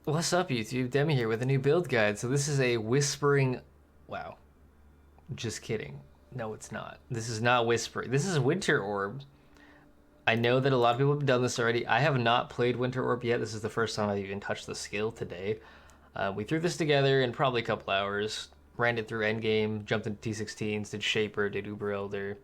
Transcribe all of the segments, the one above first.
What's up, YouTube? Demi here with a new build guide. So this is a whispering... Wow. Just kidding. No, it's not. This is not whispering. This is Winter Orb. I know that a lot of people have done this already. I have not played Winter Orb yet. This is the first time I've even touched the skill today. We threw this together in probably a couple hours. Ran it through endgame, jumped into T16s, did Shaper, did Uber Elder.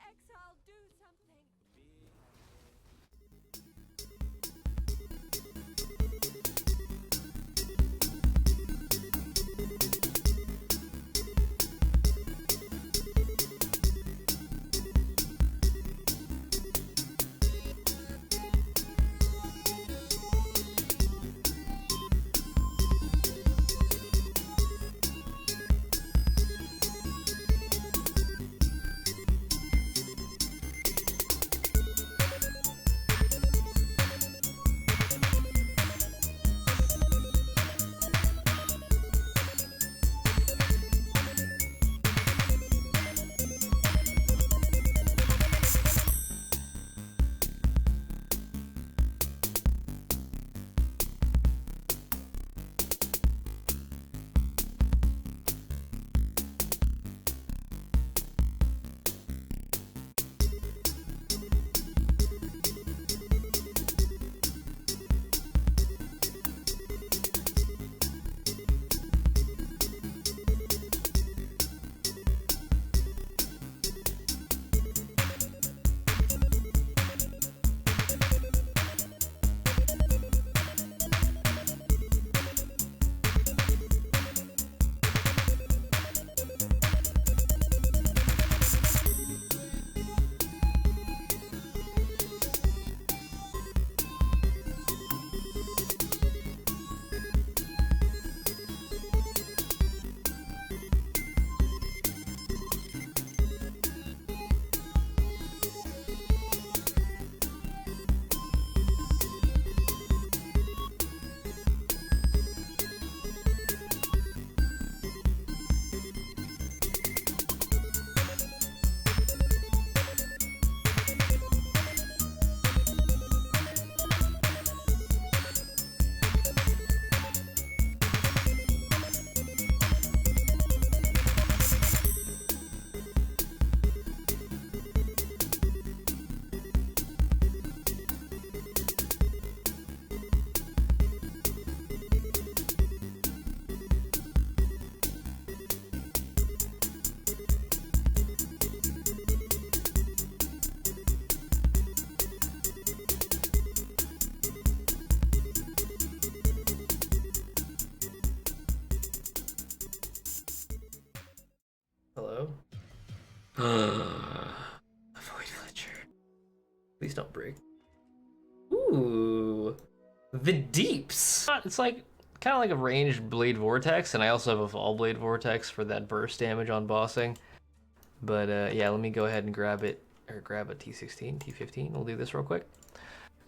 Exile, do something. Hello? Avoid Fletcher. Please don't break. Ooh. The Deeps. It's like kind of like a ranged Blade Vortex, and I also have a Fall Blade Vortex for that burst damage on bossing. But yeah, let me go ahead and grab it, or grab a T16, T15. We'll do this real quick.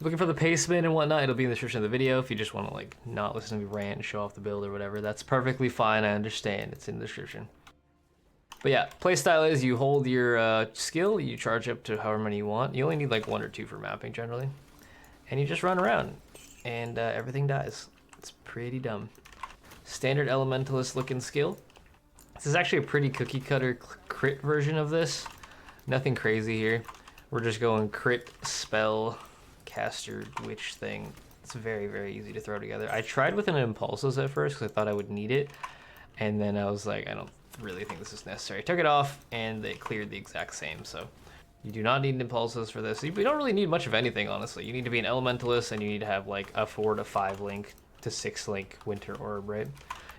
Looking for the pacement and whatnot, it'll be in the description of the video. If you just want to like not listen to me rant and show off the build or whatever, that's perfectly fine. I understand. It's in the description. But yeah, playstyle is you hold your skill, you charge up to however many you want. You only need like 1 or 2 for mapping generally. And you just run around, and everything dies. It's pretty dumb. Standard elementalist looking skill. This is actually a pretty cookie cutter crit version of this. Nothing crazy here. We're just going crit, spell, caster, witch thing. It's very, very easy to throw together. I tried with an Impulsus at first because I thought I would need it. And then I was like, I don't really think this is necessary. I took it off and it cleared the exact same. So you do not need Impulsus for this. You don't really need much of anything, honestly. You need to be an Elementalist and you need to have like a 4 to 5 link to 6 link Winter Orb, right?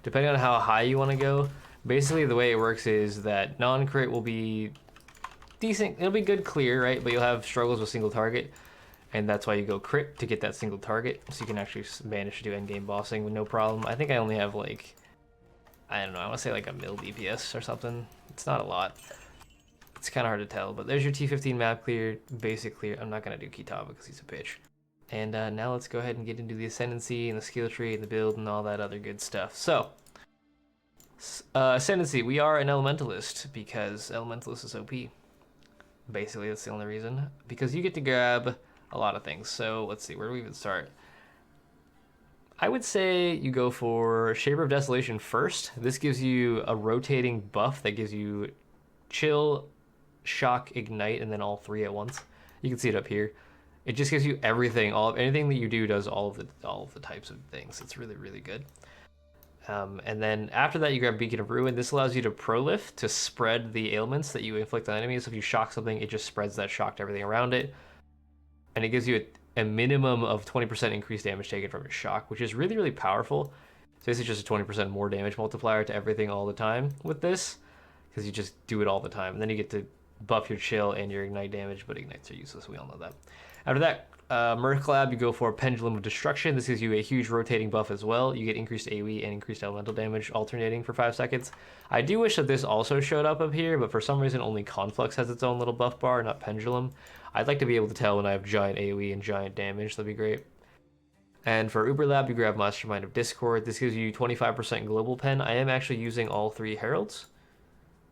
Depending on how high you want to go. Basically, the way it works is that non-crit will be decent, it'll be good clear, right? But you'll have struggles with single target, and that's why you go crit to get that single target, so you can actually manage to do endgame bossing with no problem. I think I only have like, I don't know, I want to say like a mil DPS or something. It's not a lot. It's kind of hard to tell, but there's your T15 map clear, basic clear. I'm not going to do Kitava because he's a bitch. And now let's go ahead and get into the Ascendancy and the skill tree and the build and all that other good stuff. So, Ascendancy, we are an Elementalist because Elementalist is OP. Basically, that's the only reason. Because you get to grab a lot of things. So, let's see, where do we even start? I would say you go for Shaper of Desolation first. This gives you a rotating buff that gives you Chill, Shock, Ignite, and then all three at once. You can see it up here. It just gives you everything. Anything that you do does all of the types of things. It's really, really good. And then after that, you grab Beacon of Ruin. This allows you to prolift to spread the ailments that you inflict on enemies. So if you shock something, it just spreads that shock to everything around it. And it gives you a minimum of 20% increased damage taken from your shock, which is really, really powerful. So this is just a 20% more damage multiplier to everything all the time with this, because you just do it all the time. And then you get to buff your chill and your ignite damage, but ignites are useless. We all know that. After that, Merclab, you go for Pendulum of Destruction. This gives you a huge rotating buff as well. You get increased AoE and increased elemental damage alternating for 5 seconds. I do wish that this also showed up here, but for some reason only Conflux has its own little buff bar, not Pendulum. I'd like to be able to tell when I have giant AoE and giant damage. That'd be great. And for Uberlab, you grab Mastermind of Discord. This gives you 25% global pen. I am actually using all 3 heralds,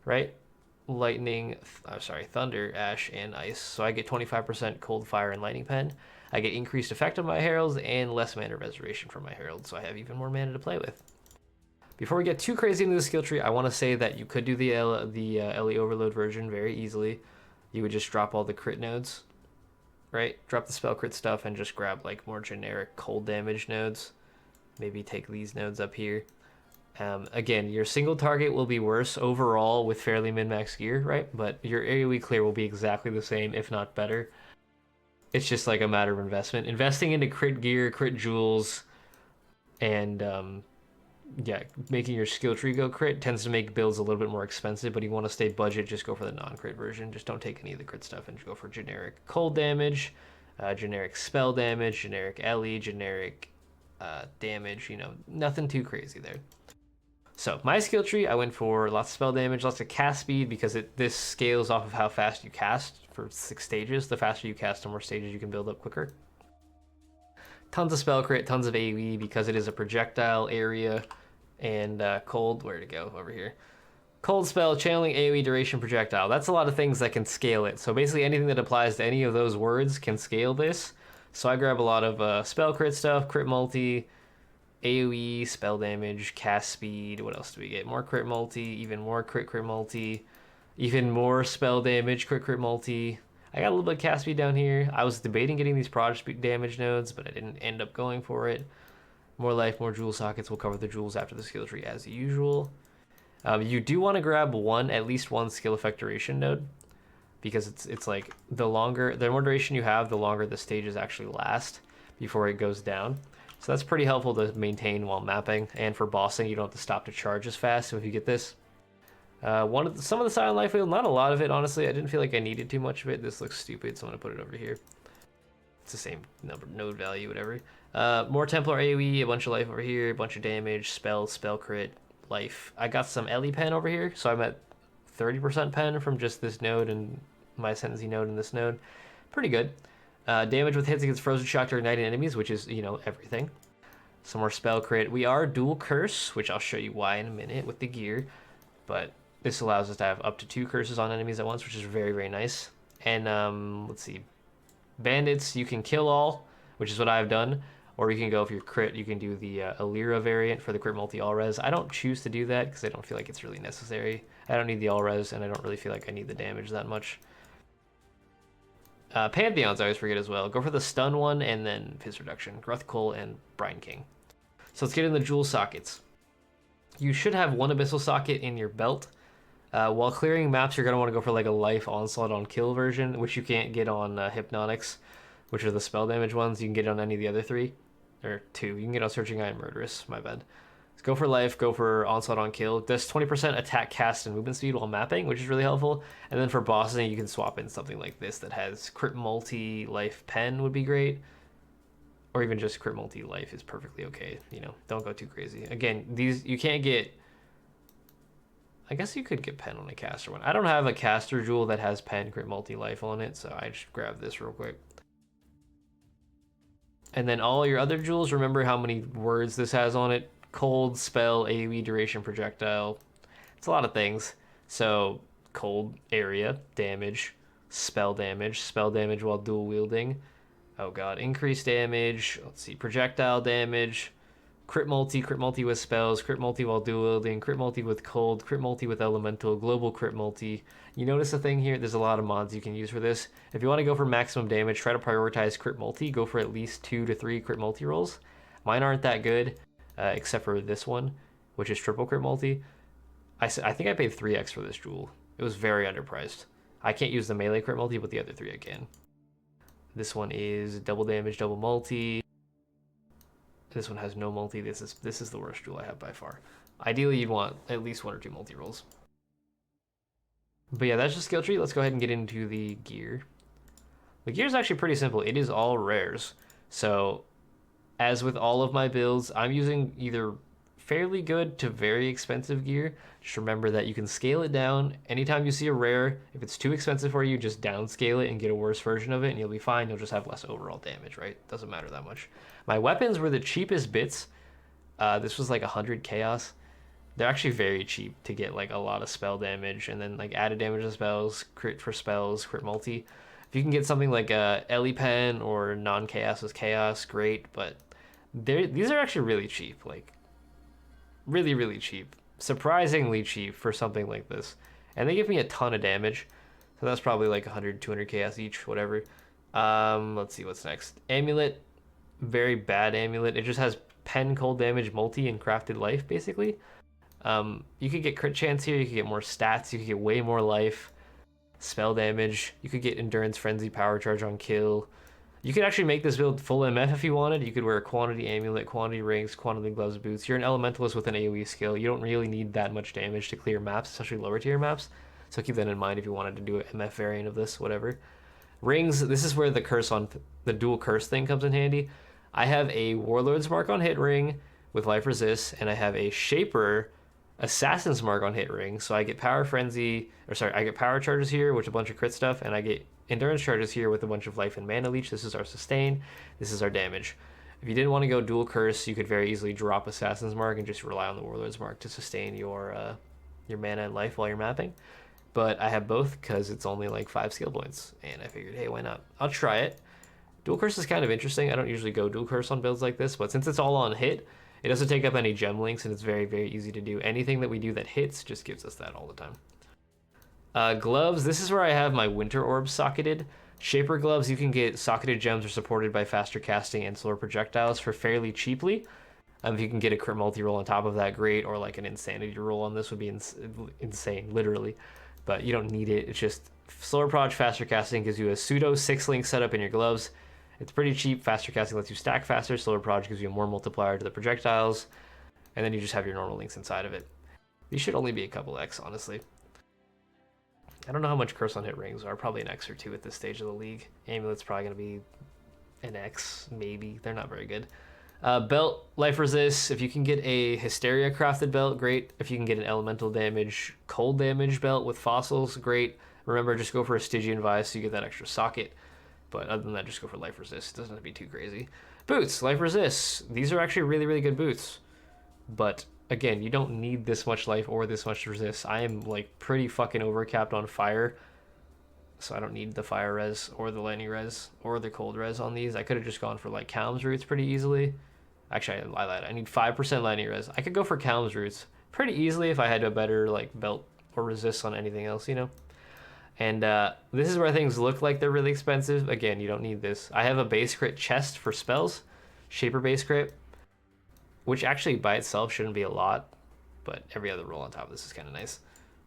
right? Lightning, Thunder, Ash, and Ice. So I get 25% cold, fire, and lightning pen. I get increased effect on my heralds and less mana restoration from my heralds, so I have even more mana to play with. Before we get too crazy into the skill tree, I want to say that you could do the LE Overload version very easily. You would just drop all the crit nodes, right? Drop the spell crit stuff and just grab like more generic cold damage nodes. Maybe take these nodes up here. Again, your single target will be worse overall with fairly min-max gear, right? But your AoE clear will be exactly the same, if not better. It's just like a matter of investment. Investing into crit gear, crit jewels, and yeah, making your skill tree go crit tends to make builds a little bit more expensive, but you want to stay budget, just go for the non-crit version. Just don't take any of the crit stuff and just go for generic cold damage, generic spell damage, generic LE, generic damage, you know, nothing too crazy there. So my skill tree, I went for lots of spell damage, lots of cast speed, because this scales off of how fast you cast for 6 stages. The faster you cast, the more stages you can build up quicker. Tons of spell crit, tons of AoE, because it is a projectile area. And cold, where to go? Over here. Cold spell, channeling, AoE, duration, projectile. That's a lot of things that can scale it. So basically anything that applies to any of those words can scale this. So I grab a lot of spell crit stuff, crit multi, AoE, spell damage, cast speed. What else do we get? More crit multi, even more crit multi, even more spell damage, crit multi. I got a little bit of cast speed down here. I was debating getting these prod damage nodes, but I didn't end up going for it. More life, more jewel sockets. We'll cover the jewels after the skill tree as usual. You do want to grab at least one skill effect duration node, because it's like the more duration you have, the longer the stages actually last before it goes down. So that's pretty helpful to maintain while mapping, and for bossing, you don't have to stop to charge as fast. So if you get this, some of the Silent Life Wheel, not a lot of it, honestly. I didn't feel like I needed too much of it. This looks stupid, so I'm gonna put it over here. It's the same number, node value, whatever. More Templar AoE, a bunch of life over here, a bunch of damage, spell crit, life. I got some LE pen over here, so I'm at 30% pen from just this node and my Ascendancy node and this node. Pretty good. Damage with hits against frozen shock to igniting enemies, which is, you know, everything. Some more spell crit. We are dual curse, which I'll show you why in a minute with the gear, but this allows us to have up to 2 curses on enemies at once, which is very, very nice. And let's see, bandits, you can kill all, which is what I've done, or you can go, if you're crit, you can do the Alira variant for the crit multi all res. I don't choose to do that because I don't feel like it's really necessary. I don't need the all res, and I don't really feel like I need the damage that much. Pantheons I always forget as well. Go for the stun one and then Fizz Reduction. Gruthkul and Brine King. So let's get in the jewel sockets. You should have one abyssal socket in your belt. While clearing maps, you're going to want to go for like a life onslaught on kill version, which you can't get on Hypnotics, which are the spell damage ones. You can get on any of the other 3. Or 2. You can get on Searching Eye and Murderous, my bad. Go for life, go for onslaught on kill. Does 20% attack, cast, and movement speed while mapping, which is really helpful. And then for bossing, you can swap in something like this that has crit multi life pen would be great. Or even just crit multi life is perfectly okay. You know, don't go too crazy. Again, these you can't get. I guess you could get pen on a caster one. I don't have a caster jewel that has pen crit multi life on it, so I just grab this real quick. And then all your other jewels, remember how many words this has on it. Cold, spell, AoE, duration, projectile. It's a lot of things. So cold area, damage, spell damage while dual wielding. Oh god, increased damage. Let's see, projectile damage, crit multi with spells, crit multi while dual wielding, crit multi with cold, crit multi with elemental, global crit multi. You notice the thing here, there's a lot of mods you can use for this. If you want to go for maximum damage, try to prioritize crit multi, go for at least 2 to 3 crit multi rolls. Mine aren't that good. Except for this one, which is triple crit multi. I think I paid 3x for this jewel. It was very underpriced. I can't use the melee crit multi, but the other 3 I can. This one is double damage, double multi. This one has no multi. This is the worst jewel I have by far. Ideally, you'd want at least 1 or 2 multi rolls. But yeah, that's just skill tree. Let's go ahead and get into the gear. The gear is actually pretty simple. It is all rares. So as with all of my builds, I'm using either fairly good to very expensive gear. Just remember that you can scale it down. Anytime you see a rare, if it's too expensive for you, just downscale it and get a worse version of it and you'll be fine. You'll just have less overall damage, right? Doesn't matter that much. My weapons were the cheapest bits. This was like 100 chaos. They're actually very cheap to get like a lot of spell damage and then like added damage to spells, crit for spells, crit multi. If you can get something like a Ellie Pen or non-chaos as chaos, great, but these are actually really cheap, like really, really cheap. Surprisingly cheap for something like this. And they give me a ton of damage. So that's probably like 100, 200 chaos each, whatever. Let's see what's next. Amulet, very bad amulet. It just has pen, cold damage, multi, and crafted life, basically. You could get crit chance here, you could get more stats, you could get way more life, spell damage, you could get endurance, frenzy, power charge on kill. You could actually make this build full MF if you wanted. You could wear a quantity amulet, quantity rings, quantity gloves, boots. You're an elementalist with an AoE skill. You don't really need that much damage to clear maps, especially lower tier maps. So keep that in mind if you wanted to do an MF variant of this, whatever. Rings, this is where the curse on the dual curse thing comes in handy. I have a Warlord's Mark on hit ring with life resist, and I have a Shaper Assassin's Mark on hit ring. So I get power frenzy, I get power charges here, which is a bunch of crit stuff, and I get endurance charges here with a bunch of life and mana leech. This is our sustain. This is our damage. If you didn't want to go dual curse, you could very easily drop Assassin's Mark and just rely on the Warlord's Mark to sustain your mana and life while you're mapping. But I have both because it's only like 5 skill points, and I figured, hey, why not? I'll try it. Dual curse is kind of interesting. I don't usually go dual curse on builds like this, but since it's all on hit, it doesn't take up any gem links, and it's very, very easy to do. Anything that we do that hits just gives us that all the time. Gloves, this is where I have my Winter Orb socketed. Shaper gloves, you can get socketed gems are supported by faster casting and slower projectiles for fairly cheaply. If you can get a crit multi roll on top of that, great, or like an insanity roll on this would be insane, literally. But you don't need it. It's just slower proj, faster casting gives you a pseudo 6-link setup in your gloves. It's pretty cheap. Faster casting lets you stack faster. Slower proj gives you more multiplier to the projectiles. And then you just have your normal links inside of it. These should only be a couple X, honestly. I don't know how much curse on hit rings are. Probably an X or 2 at this stage of the league. Amulet's probably going to be an X, maybe. They're not very good. Belt, life resist. If you can get a Hysteria crafted belt, great. If you can get an elemental damage, cold damage belt with fossils, great. Remember, just go for a Stygian Vice so you get that extra socket. But other than that, just go for life resist. It doesn't have to be too crazy. Boots, life resist. These are actually really, really good boots. But again, you don't need this much life or this much resist. I am like pretty fucking overcapped on fire. So I don't need the fire res or the lightning res or the cold res on these. I could have just gone for like Calm's Roots pretty easily. Actually, I lied. I need 5% lightning res. I could go for Calm's Roots pretty easily if I had a better like belt or resist on anything else, you know? And this is where things look like they're really expensive. Again, you don't need this. I have a base crit chest for spells. Shaper base crit. Which actually by itself shouldn't be a lot. But every other roll on top of this is kind of nice.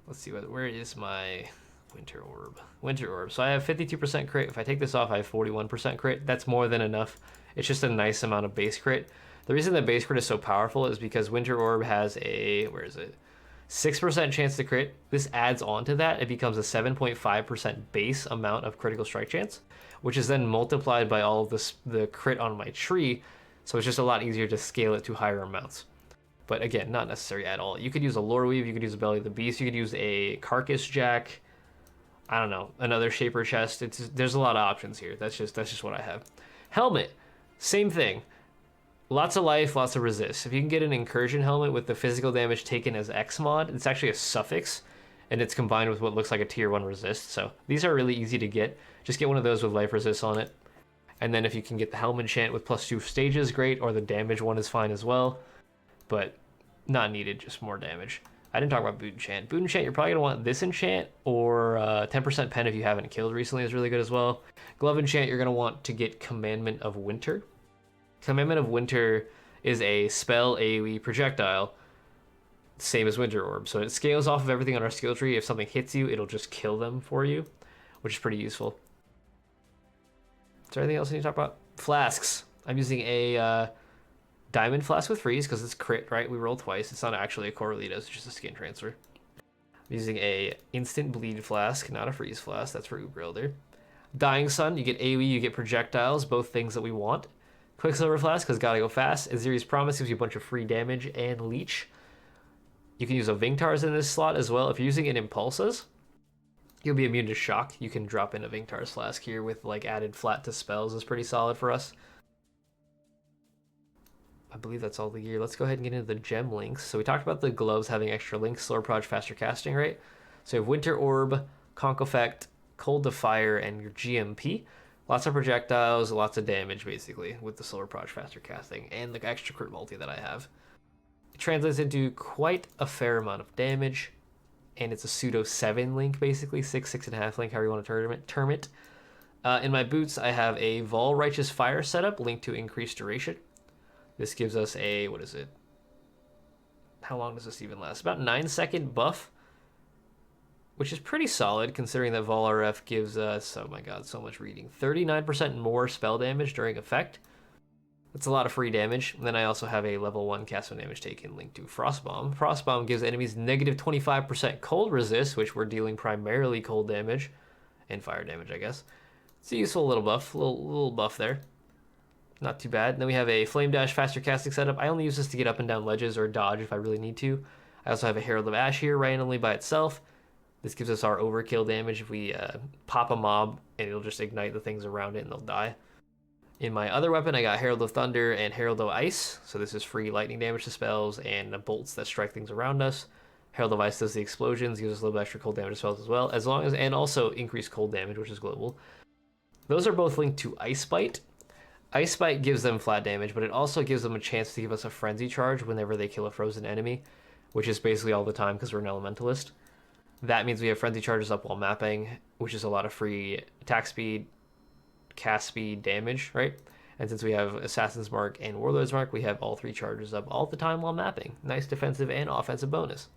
Let's see, where is my Winter Orb? Winter Orb. So I have 52% crit. If I take this off, I have 41% crit. That's more than enough. It's just a nice amount of base crit. The reason that base crit is so powerful is because Winter Orb has a, where is it? 6% chance to crit. This adds on to that. It becomes a 7.5% base amount of critical strike chance, which is then multiplied by all of the crit on my tree. So it's just a lot easier to scale it to higher amounts. But again, not necessary at all. You could use a Lore Weave, you could use a Belly of the Beast, you could use a Carcass Jack, I don't know, another Shaper Chest. There's a lot of options here. That's just what I have. Helmet, same thing. Lots of life, lots of resist. If you can get an Incursion Helmet with the physical damage taken as X mod, it's actually a suffix, and it's combined with what looks like a tier 1 resist. So these are really easy to get. Just get one of those with life resist on it. And then if you can get the Helm enchant with +2 stages, great, or the damage one is fine as well. But not needed, just more damage. I didn't talk about boot enchant. Boot enchant, you're probably gonna want this enchant, or 10% pen if you haven't killed recently is really good as well. Glove enchant, you're gonna want to get Commandment of Winter. Commandment of Winter is a spell AoE projectile, same as Winter Orb. So it scales off of everything on our skill tree. If something hits you, it'll just kill them for you, which is pretty useful. Is there anything else I need to talk about? Flasks. I'm using a Diamond Flask with Freeze because it's crit, right? We roll twice. It's not actually a Corralitos, it's just a skin transfer. I'm using a Instant Bleed Flask, not a Freeze Flask. That's for Uber. Dying Sun, you get AoE, you get projectiles, both things that we want. Quicksilver Flask, because gotta go fast. Aziri's Promise gives you a bunch of free damage and leech. You can use a Vingtars in this slot as well. If you're using an Impulses, you'll be immune to shock. You can drop in a Vingtars Flask here with like added flat to spells is pretty solid for us. I believe that's all the gear. Let's go ahead and get into the gem links. So we talked about the gloves having extra links, slower proj, faster casting rate. So you have Winter Orb, Conk Effect, Cold to Fire, and your GMP. Lots of projectiles, lots of damage basically with the slower proj, faster casting, and the extra crit multi that I have. It translates into quite a fair amount of damage, and it's a pseudo 7 link basically, 6.5 link, however you want to term it. In my boots, I have a Vol Righteous Fire setup linked to increased duration. This gives us a, what is it? How long does this even last? About 9-second buff, which is pretty solid considering that Vol RF gives us, oh my god, so much reading. 39% more spell damage during effect. That's a lot of free damage. And then I also have a level 1 cast when damage taken linked to Frostbomb. Frostbomb gives enemies negative 25% cold resist, which we're dealing primarily cold damage and fire damage, I guess. It's a useful little buff, little buff there. Not too bad. And then we have a Flame Dash faster casting setup. I only use this to get up and down ledges or dodge if I really need to. I also have a Herald of Ash here randomly by itself. This gives us our overkill damage if we pop a mob, and it'll just ignite the things around it and they'll die. In my other weapon, I got Herald of Thunder and Herald of Ice. So this is free lightning damage to spells and bolts that strike things around us. Herald of Ice does the explosions, gives us a little bit extra cold damage to spells as well, and also increased cold damage, which is global. Those are both linked to Ice Bite. Ice Bite gives them flat damage, but it also gives them a chance to give us a Frenzy Charge whenever they kill a frozen enemy, which is basically all the time because we're an Elementalist. That means we have Frenzy Charges up while mapping, which is a lot of free attack speed, cast speed, damage, right? And since we have Assassin's Mark and Warlord's Mark, we have all 3 charges up all the time while mapping. Nice defensive and offensive bonus.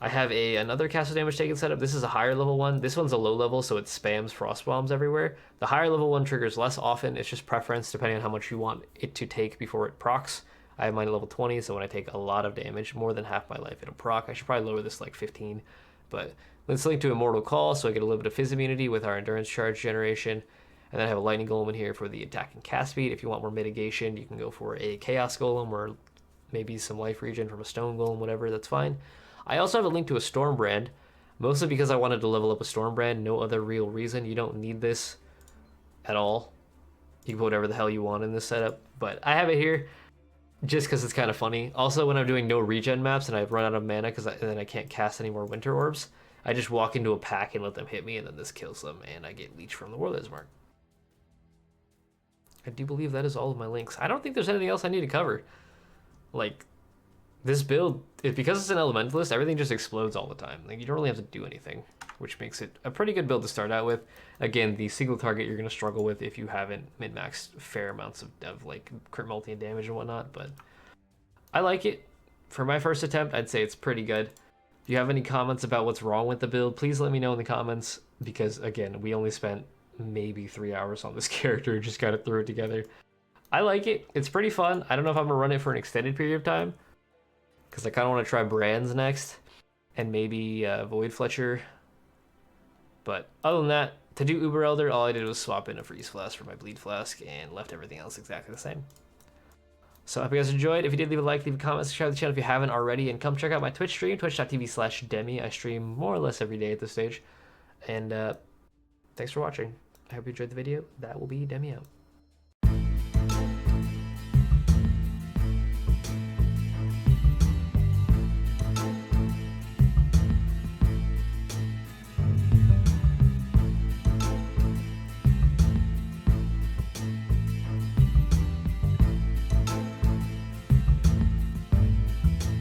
I have another cast damage taken setup. This is a higher level one. This one's a low level, so it spams frost bombs everywhere. The higher level one triggers less often. It's just preference depending on how much you want it to take before it procs. I have mine at level 20, so when I take a lot of damage, more than half my life, it'll proc. I should probably lower this to like 15, but let's link to Immortal Call, so I get a little bit of Fizz immunity with our Endurance Charge generation. And then I have a Lightning Golem in here for the attack and cast speed. If you want more mitigation, you can go for a Chaos Golem or maybe some life regen from a Stone Golem, whatever, that's fine. I also have a link to a Stormbrand, mostly because I wanted to level up a Stormbrand. No other real reason. You don't need this at all. You can put whatever the hell you want in this setup, but I have it here just because it's kind of funny. Also, when I'm doing no regen maps and I've run out of mana and then I can't cast any more Winter Orbs, I just walk into a pack and let them hit me, and then this kills them, and I get Leech from the Warlord's Mark. I do believe that is all of my links. I don't think there's anything else I need to cover. Like, this build, because it's an Elementalist, everything just explodes all the time. Like, you don't really have to do anything, which makes it a pretty good build to start out with. Again, the single target you're going to struggle with if you haven't min-maxed fair amounts of like crit multi and damage and whatnot, but I like it. For my first attempt, I'd say it's pretty good. If you have any comments about what's wrong with the build, please let me know in the comments, because again, we only spent maybe 3 hours on this character, just got to throw it together. I like it. It's pretty fun. I don't know if I'm gonna run it for an extended period of time because I kind of want to try Brands next and maybe Void Fletcher. But other than that, to do Uber Elder, all I did was swap in a Freeze Flask for my Bleed Flask and left everything else exactly the same. So I hope you guys enjoyed. If you did, leave a like, leave a comment, subscribe to the channel if you haven't already, and come check out my Twitch stream, twitch.tv/Demi. I stream more or less every day at this stage. And thanks for watching. I hope you enjoyed the video. That will be Demi out.